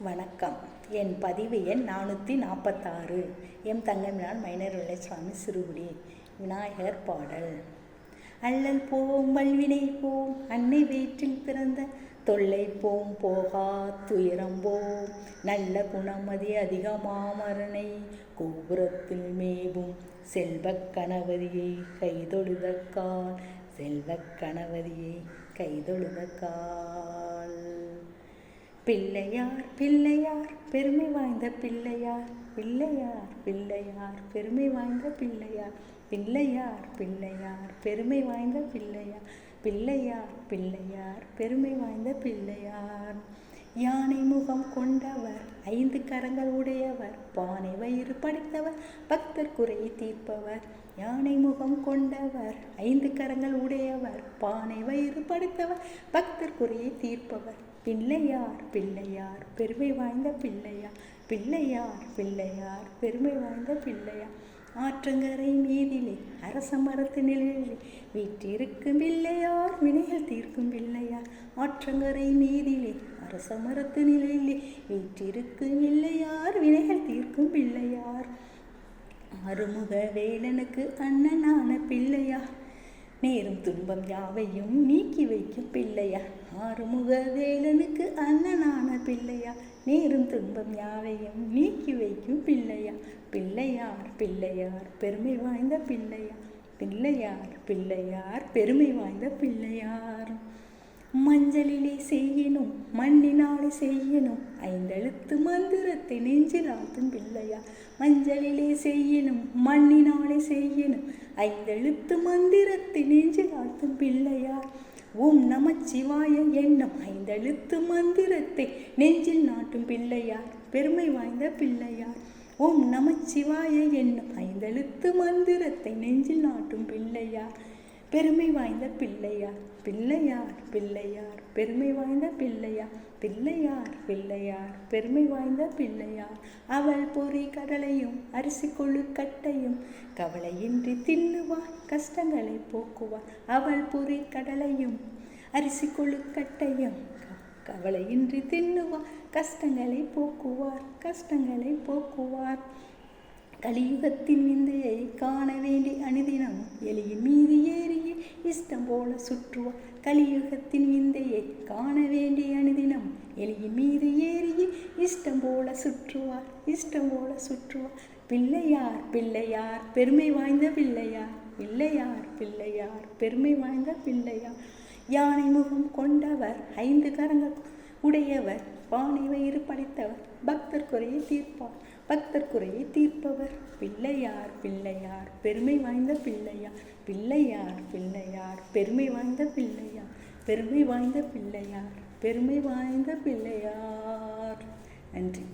வணக்கம். என் பதிவு எண் 446. எம் தங்கமினால் மைனர் வெள்ளைசுவாமி சிறுகுடி. விநாயகர் பாடல். அல்லல் போம் வல்வினை போம் அன்னை வயிற்றில் பிறந்த தொல்லை போம் போகா துயரம் போம் நல்ல குணமதி அதிகமாமரனை கோபுரத்தில் மேவும் செல்வக் கணவதியை கைதொழுதக்கால் செல்வக் கணவதியை கைதொழுதக்கால். பிள்ளையார் பிள்ளையார் பெருமை வாய்ந்த பிள்ளையார் பிள்ளையார் பிள்ளையார் பெருமை வாய்ந்த பிள்ளையார் பிள்ளையார் பிள்ளையார் பெருமை வாய்ந்த பிள்ளையார் பிள்ளையார் பிள்ளையார் பெருமை வாய்ந்த பிள்ளையார். யானை முகம் கொண்டவர் 5 கரங்கள் உடையவர் பானை வயிறு படைத்தவர் பக்தர் குறையை தீர்ப்பவர். யானை முகம் கொண்டவர் 5 கரங்கள் உடையவர் பானை வயிறு படைத்தவர் பக்தர் குறையை தீர்ப்பவர். பிள்ளையார் பிள்ளையார் பெருமை வாய்ந்த பிள்ளையார் பிள்ளையார் பிள்ளையார் பெருமை வாய்ந்த பிள்ளையார். ஆற்றங்கரை மீதிலே அரச மரத்து நிழலிலே வீற்றிருக்கும் பிள்ளையார் வினைகள் தீர்க்கும் பிள்ளையார். ஆற்றங்கரை மீதிலே அரச மரத்து நிழலிலே வீற்றிருக்கும் பிள்ளையார் வினைகள் தீர்க்கும் பிள்ளையார். அருமுக வேலனுக்கு அண்ணனான பிள்ளையார் நேரும் துன்பம் யாவையும் நீக்கி வைக்கும் பிள்ளையார். ஆறுமுக வேலனுக்கு அண்ணனான பிள்ளையார் நேரும் துன்பம் யாவையும் நீக்கி வைக்கும் பிள்ளையார். பிள்ளையார் பிள்ளையார் பெருமை வாய்ந்த பிள்ளையார் பிள்ளையார் பிள்ளையார் பெருமை வாய்ந்த பிள்ளையார். மஞ்சளிலே செய்யணும் மண்ணினாலே செய்யணும் 5 எழுத்து மந்திரத்தை நெஞ்சில் ஆழ்த்தும் பிள்ளையார். மஞ்சளிலே செய்யணும் மண்ணினாலே செய்யணும் 5 எழுத்து மந்திரத்தை நெஞ்சில் ஆழ்த்தும் பிள்ளையார். ஓம் நமச்சிவாய என்னும் 5 எழுத்து மந்திரத்தை நெஞ்சில் நாட்டும் பிள்ளையார் பெருமை வாய்ந்த பிள்ளையார். ஓம் நமச்சிவாய என்னும் 5 எழுத்து மந்திரத்தை நெஞ்சில் நாட்டும் பிள்ளையார் பெருமை வாய்ந்த பிள்ளையார். பிள்ளையார் பிள்ளையார் பெருமை வாய்ந்த பிள்ளையார் பிள்ளையார் பிள்ளையார் பெருமை வாய்ந்த பிள்ளையார். அவள் பொறி கடலையும் அரிசி கொழுக்கட்டையும் கவலையின்றி தின்னுவார் கஷ்டங்களை போக்குவார். அவள் பொறி கடலையும் அரிசி கொழுக்கட்டையும் கவலையின்றி தின்னுவார் கஷ்டங்களை போக்குவார் கஷ்டங்களை போக்குவார். கலியுகத்தின் விந்தையை காண வேண்டி அனுதினம் எலியின் மீது ஏறிய இஷ்டம் போல சுற்றுவார். கலியுகத்தின் விந்தையை காண வேண்டி அனுதினம் எலியின் மீது ஏறிய இஷ்டம் போல சுற்றுவார் இஷ்டம் போல சுற்றுவார். பிள்ளையார் பிள்ளையார் பெருமை வாய்ந்த பிள்ளையார் பிள்ளையார் பிள்ளையார் பெருமை வாய்ந்த பிள்ளையார். யானை முகம் கொண்டவர் 5 கரங்கள் உடையவர் பானை வயிறு படைத்தவர் பக்தர் குறையை தீர்ப்பார் பக்தர் குறையை தீர்ப்பவர். பிள்ளையார் பிள்ளையார் பெருமை வாய்ந்த பிள்ளையார் பிள்ளையார் பிள்ளையார் பெருமை வாய்ந்த பிள்ளையார் பெருமை வாய்ந்த பிள்ளையார் பெருமை வாய்ந்த பிள்ளையார். நன்றி.